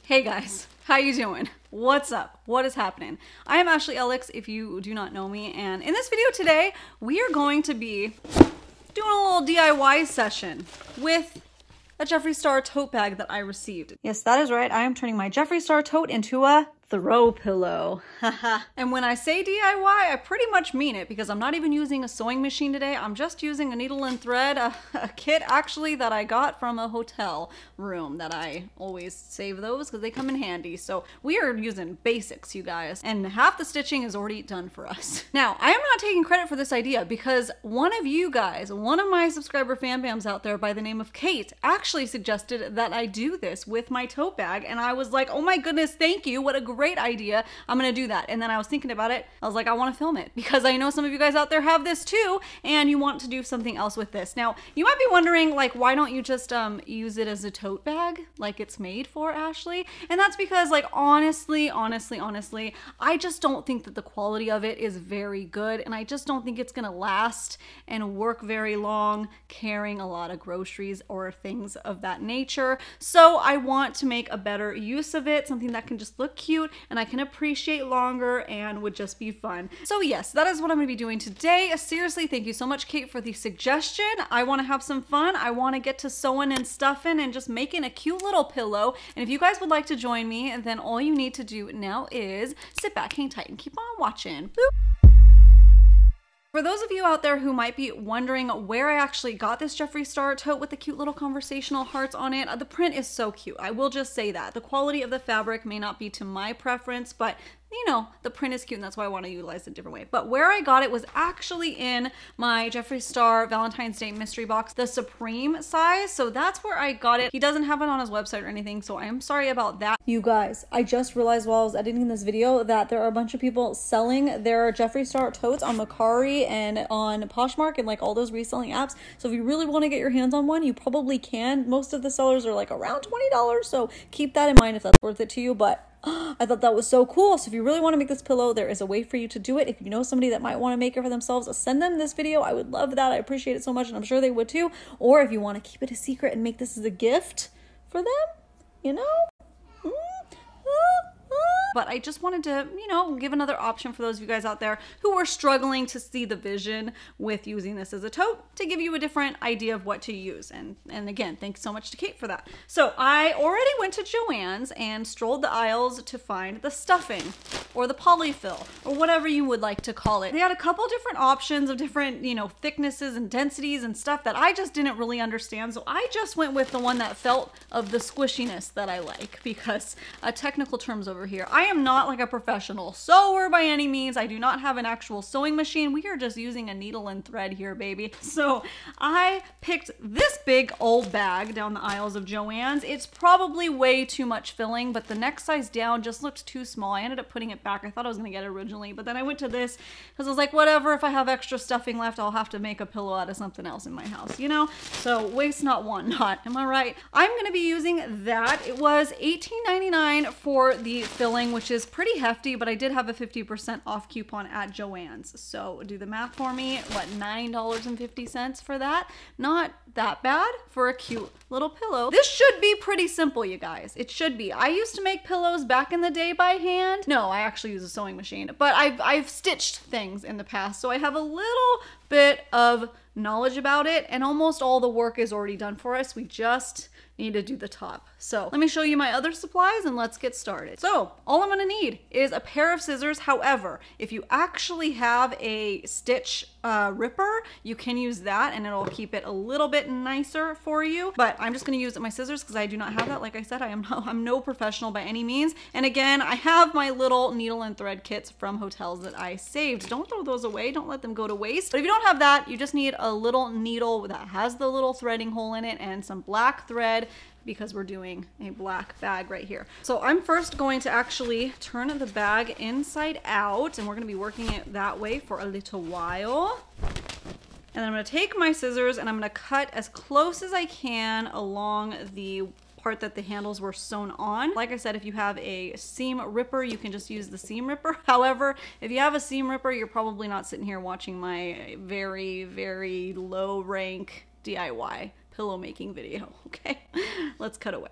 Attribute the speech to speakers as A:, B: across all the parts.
A: Hey guys, how you doing? What's up? What is happening? I am Ashley Elix, if you do not know me, and in this video today, we are going to be doing a little DIY session with a Jeffree Star tote bag that I received. Yes, that is right. I am turning my Jeffree Star tote into a throw pillow. And when I say DIY, I pretty much mean it because I'm not even using a sewing machine today. I'm just using a needle and thread, a kit actually that I got from a hotel room that I always save those because they come in handy. So we are using basics, you guys, and half the stitching is already done for us. Now, I am not taking credit for this idea because one of you guys, one of my subscriber fan bams out there by the name of Kate, actually suggested that I do this with my tote bag, and I was like, oh my goodness, thank you, what a great idea. I'm gonna do that. And then I was thinking about it. I was like, I want to film it because I know some of you guys out there have this too and you want to do something else with this. Now, you might be wondering, like, why don't you just use it as a tote bag like it's made for, Ashley? And that's because, like, honestly, I just don't think that the quality of it is very good, and I just don't think it's gonna last and work very long carrying a lot of groceries or things of that nature. So I want to make a better use of it, something that can just look cute and I can appreciate longer and would just be fun. So yes, that is what I'm gonna be doing today. Seriously, thank you so much, Kate, for the suggestion. I wanna have some fun. I wanna get to sewing and stuffing and just making a cute little pillow. And if you guys would like to join me, then all you need to do now is sit back, hang tight, and keep on watching. Boop. For those of you out there who might be wondering where I actually got this Jeffree Star tote with the cute little conversational hearts on it, the print is so cute. I will just say that. The quality of the fabric may not be to my preference, but you know, the print is cute and that's why I want to utilize it a different way. But where I got it was actually in my Jeffree Star Valentine's Day mystery box, the Supreme size. So that's where I got it. He doesn't have it on his website or anything, so I am sorry about that. You guys, I just realized while I was editing this video that there are a bunch of people selling their Jeffree Star totes on Mercari and on Poshmark and like all those reselling apps. So if you really want to get your hands on one, you probably can. Most of the sellers are like around $20, so keep that in mind if that's worth it to you. But I thought that was so cool. So if you really want to make this pillow, there is a way for you to do it. If you know somebody that might want to make it for themselves, send them this video. I would love that. I appreciate it so much, and I'm sure they would too. Or if you want to keep it a secret and make this as a gift for them, you know? But I just wanted to, you know, give another option for those of you guys out there who are struggling to see the vision with using this as a tote, to give you a different idea of what to use. And again, thanks so much to Kate for that. So I already went to Joann's and strolled the aisles to find the stuffing or the polyfill or whatever you would like to call it. They had a couple different options of different, you know, thicknesses and densities and stuff that I just didn't really understand. So I just went with the one that felt of the squishiness that I like, because technical terms over here. I am not like a professional sewer by any means. I do not have an actual sewing machine. We are just using a needle and thread here, baby. So I picked this big old bag down the aisles of Joann's. It's probably way too much filling, but the next size down just looked too small. I ended up putting it back. I thought I was gonna get it originally, but then I went to this because I was like, whatever, if I have extra stuffing left, I'll have to make a pillow out of something else in my house, you know? So waste not, want not, am I right? I'm gonna be using that. It was $18.99 for the filling, which is pretty hefty, but I did have a 50% off coupon at Joann's. So do the math for me. What, $9.50 for that? Not that bad for a cute little pillow. This should be pretty simple, you guys. It should be. I used to make pillows back in the day by hand. No, I actually use a sewing machine, but I've stitched things in the past, so I have a little bit of knowledge about it, and almost all the work is already done for us. We just need to do the top. So let me show you my other supplies and let's get started. So all I'm gonna need is a pair of scissors. However, if you actually have a stitch ripper, you can use that and it'll keep it a little bit nicer for you. But I'm just gonna use my scissors because I do not have that. Like I said, I'm no professional by any means. And again, I have my little needle and thread kits from hotels that I saved. Don't throw those away. Don't let them go to waste. But if you don't have that, you just need a little needle that has the little threading hole in it and some black thread, because we're doing a black bag right here. So I'm first going to actually turn the bag inside out, and we're gonna be working it that way for a little while. And then I'm gonna take my scissors and I'm gonna cut as close as I can along the part that the handles were sewn on. Like I said, if you have a seam ripper, you can just use the seam ripper. However, if you have a seam ripper, you're probably not sitting here watching my very, very low rank DIY pillow making video, okay? Let's cut away.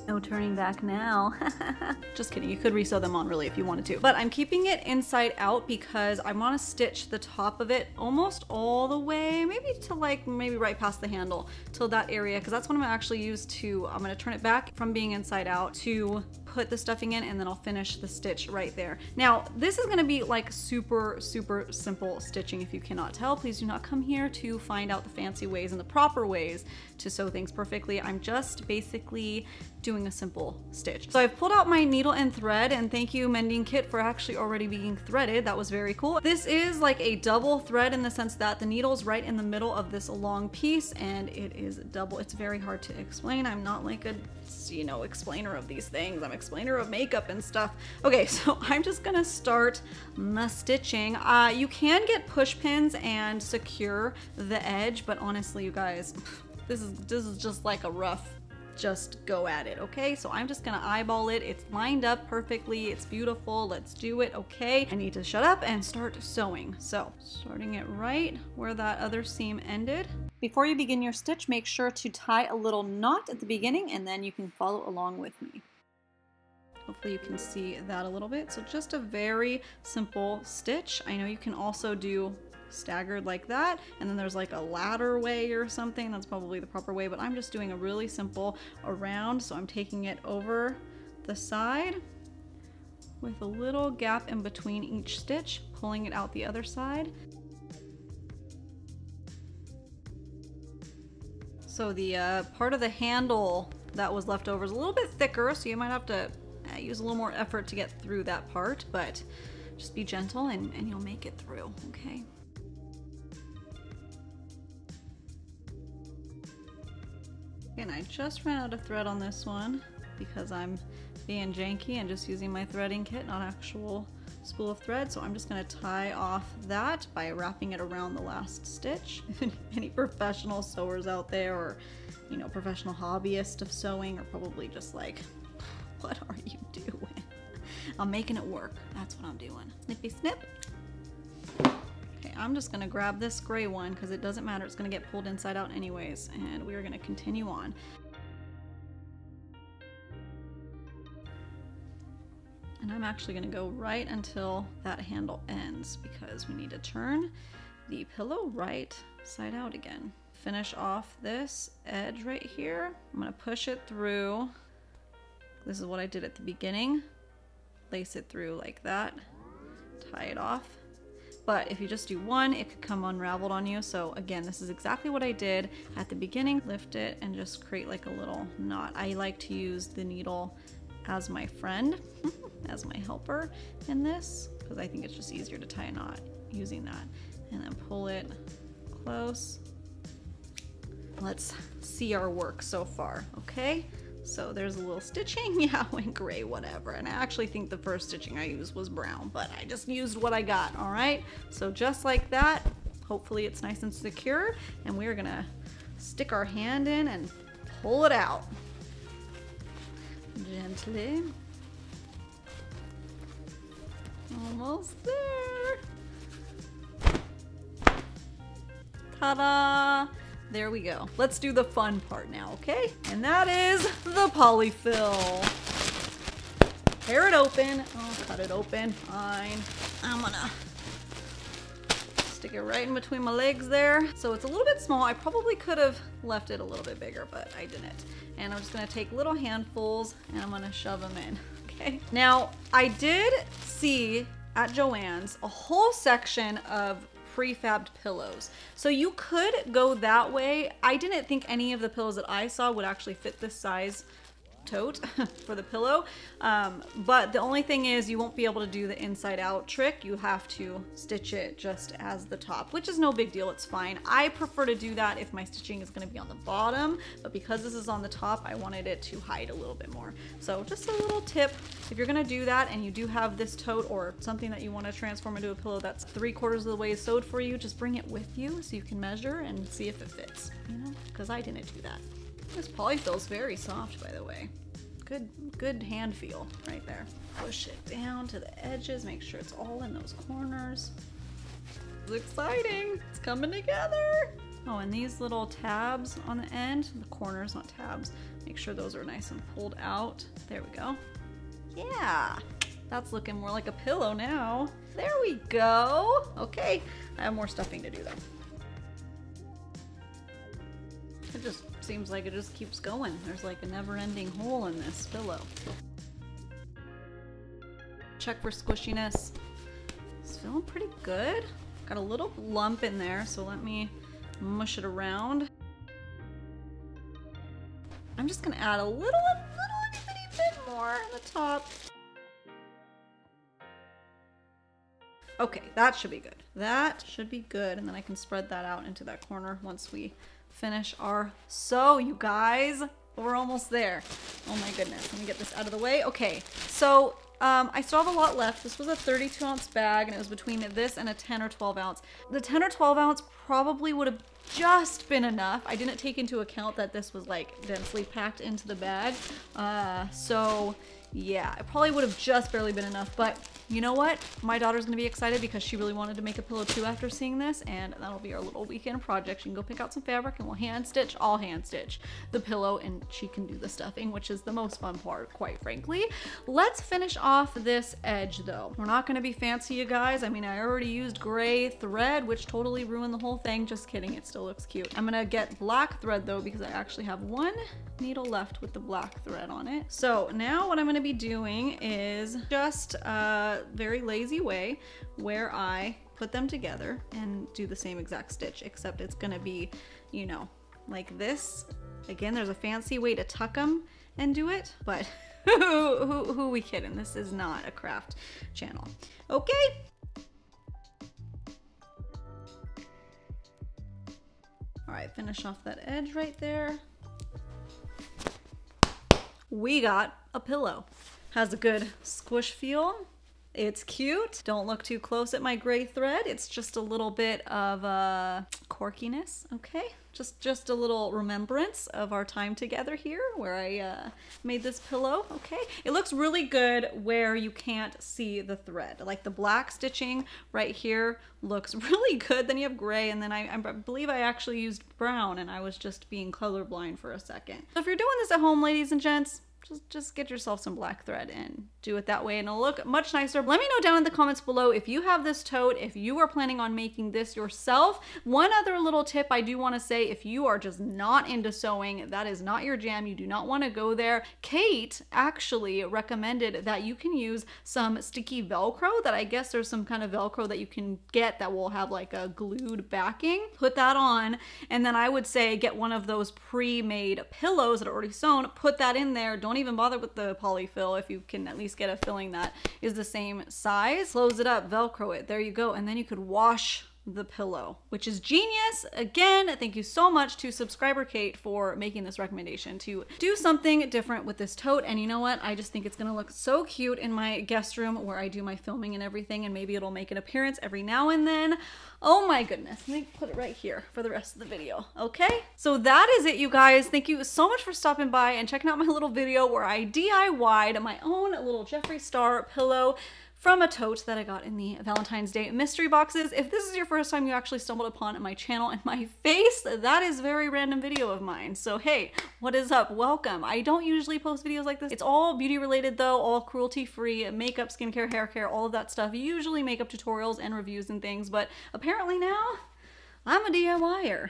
A: No turning back now. Just kidding, you could resew them on really if you wanted to. But I'm keeping it inside out because I want to stitch the top of it almost all the way, maybe to like, maybe right past the handle till that area, because that's what I'm gonna actually use to, I'm gonna turn it back from being inside out to put the stuffing in, and then I'll finish the stitch right there. Now, this is gonna be like super, super simple stitching. If you cannot tell, please do not come here to find out the fancy ways and the proper ways to sew things perfectly. I'm just basically doing a simple stitch. So I've pulled out my needle and thread, and thank you Mending Kit for actually already being threaded. That was very cool. This is like a double thread in the sense that the needle is right in the middle of this long piece, and it is double. It's very hard to explain. I'm not like a, you know, explainer of these things. I'm explainer of makeup and stuff. Okay, so I'm just gonna start my stitching. You can get push pins and secure the edge, but honestly, you guys, this is just like a rough, just go at it, okay? So I'm just gonna eyeball it. It's lined up perfectly. It's beautiful. Let's do it, okay? I need to shut up and start sewing. So starting it right where that other seam ended. Before you begin your stitch, make sure to tie a little knot at the beginning, and then you can follow along with me. Hopefully you can see that a little bit. So just a very simple stitch. I know you can also do staggered like that, and then there's like a ladder way or something. That's probably the proper way, but I'm just doing a really simple around. So I'm taking it over the side with a little gap in between each stitch, pulling it out the other side. So the part of the handle that was left over is a little bit thicker, so you might have to use a little more effort to get through that part, but just be gentle and you'll make it through, okay? And I just ran out of thread on this one because I'm being janky and just using my threading kit, not actual spool of thread. So I'm just gonna tie off that by wrapping it around the last stitch. Any professional sewers out there, or you know, professional hobbyists of sewing, are probably just like, what are you doing? I'm making it work. That's what I'm doing. Snippy snip. Okay, I'm just gonna grab this gray one because it doesn't matter, it's gonna get pulled inside out anyways, and we are gonna continue on. And I'm actually gonna go right until that handle ends because we need to turn the pillow right side out again. Finish off this edge right here. I'm gonna push it through. This is what I did at the beginning. Lace it through like that, tie it off. But if you just do one, it could come unraveled on you. So again, this is exactly what I did at the beginning. Lift it and just create like a little knot. I like to use the needle as my friend, as my helper in this, because I think it's just easier to tie a knot using that. And then pull it close. Let's see our work so far, okay? So there's a little stitching, yeah, in gray, whatever. And I actually think the first stitching I used was brown, but I just used what I got, all right? So just like that, hopefully it's nice and secure, and we're gonna stick our hand in and pull it out. Gently. Almost there. Ta-da! There we go. Let's do the fun part now, okay? And that is the polyfill. Tear it open. Oh, cut it open. Fine. I'm gonna stick it right in between my legs there. So it's a little bit small. I probably could have left it a little bit bigger, but I didn't. And I'm just gonna take little handfuls and I'm gonna shove them in, okay? Now, I did see at Joann's a whole section of prefabbed pillows. So you could go that way. I didn't think any of the pillows that I saw would actually fit this size tote for the pillow. But the only thing is you won't be able to do the inside out trick. You have to stitch it just as the top, which is no big deal. It's fine. I prefer to do that if my stitching is going to be on the bottom, but because this is on the top, I wanted it to hide a little bit more. So just a little tip, if you're going to do that and you do have this tote or something that you want to transform into a pillow that's 3/4 of the way sewed for you, just bring it with you so you can measure and see if it fits, you know, because I didn't do that. This polyfill is very soft, by the way. Good hand feel right there. Push it down to the edges, make sure it's all in those corners. It's exciting, it's coming together. Oh, and these little tabs on the end, the corners, not tabs, make sure those are nice and pulled out. There we go. Yeah, that's looking more like a pillow now. There we go. Okay, I have more stuffing to do though. It just seems like it just keeps going. There's like a never-ending hole in this pillow. Check for squishiness. It's feeling pretty good. Got a little lump in there, so let me mush it around. I'm just gonna add a little itty bitty bit more on the top. Okay, that should be good. That should be good, and then I can spread that out into that corner once we finish our sew, you guys. We're almost there. Oh my goodness, let me get this out of the way. Okay, so I still have a lot left. This was a 32-ounce bag, and it was between this and a 10 or 12 ounce. The 10 or 12 ounce probably would have just been enough. I didn't take into account that this was like densely packed into the bag. So yeah, it probably would have just barely been enough, but you know what? My daughter's gonna be excited because she really wanted to make a pillow too after seeing this, and that'll be our little weekend project. She can go pick out some fabric and we'll hand stitch, I'll hand stitch the pillow, and she can do the stuffing, which is the most fun part, quite frankly. Let's finish off this edge though. We're not gonna be fancy, you guys. I mean, I already used gray thread, which totally ruined the whole thing. Just kidding, it still looks cute. I'm gonna get black thread though, because I actually have one needle left with the black thread on it. So now what I'm gonna be doing is just very lazy way where I put them together and do the same exact stitch, except it's gonna be, you know, like this. Again, there's a fancy way to tuck them and do it, but who we kidding? This is not a craft channel. Okay. All right, finish off that edge right there. We got a pillow. Has a good squish feel. It's cute. Don't look too close at my gray thread. It's just a little bit of quirkiness, okay? Just a little remembrance of our time together here where I made this pillow, okay? It looks really good where you can't see the thread. Like the black stitching right here looks really good. Then you have gray, and then I believe I actually used brown, and I was just being colorblind for a second. So if you're doing this at home, ladies and gents, just get yourself some black thread and do it that way, and it'll look much nicer. Let me know down in the comments below if you have this tote, if you are planning on making this yourself. One other little tip I do want to say, if you are just not into sewing, that is not your jam, you do not want to go there, Kate actually recommended that you can use some sticky Velcro, that I guess there's some kind of Velcro that you can get that will have like a glued backing. Put that on, and then I would say get one of those pre-made pillows that are already sewn, put that in there. Don't even bother with the polyfill if you can at least get a filling that is the same size. Close it up, Velcro it, there you go, and then you could wash the pillow, which is genius. Again, thank you so much to subscriber Kate for making this recommendation to do something different with this tote. And you know what? I just think it's gonna look so cute in my guest room where I do my filming and everything, and maybe it'll make an appearance every now and then. Oh my goodness, let me put it right here for the rest of the video, okay? So that is it, you guys. Thank you so much for stopping by and checking out my little video where I DIY'd my own little Jeffree Star pillow from a tote that I got in the Valentine's Day mystery boxes. If this is your first time you actually stumbled upon my channel and my face, that is a very random video of mine. So hey, what is up? Welcome. I don't usually post videos like this. It's all beauty related though, all cruelty free, makeup, skincare, hair care, all of that stuff. Usually makeup tutorials and reviews and things, but apparently now I'm a DIYer.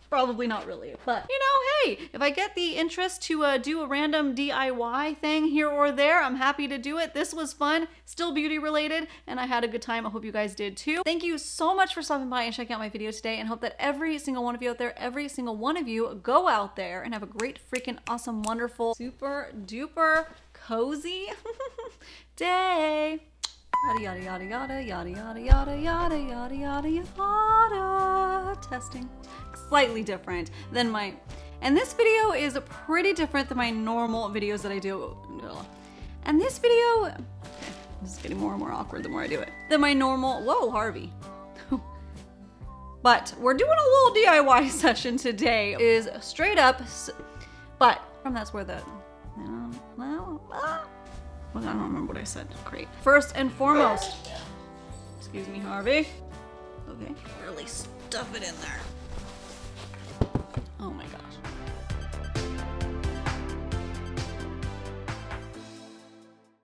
A: Probably not really, but you know, hey, if I get the interest to do a random DIY thing here or there, I'm happy to do it. This was fun, still beauty related, and I had a good time. I hope you guys did too. Thank you so much for stopping by and checking out my video today, and hope that every single one of you out there, every single one of you go out there and have a great freaking awesome, wonderful, super duper cozy day. Yada yada yada yada yada yada yada yada yada yada yada. Testing. Slightly different than my, and this video is pretty different than my normal videos that I do. And this video, okay, this is getting more and more awkward the more I do it, than my normal, whoa, Harvey. But we're doing a little DIY session today, is straight up, but from that's where the, well, I don't remember what I said, great. First and foremost, excuse me, Harvey. Okay, really stuff it in there. Oh my gosh.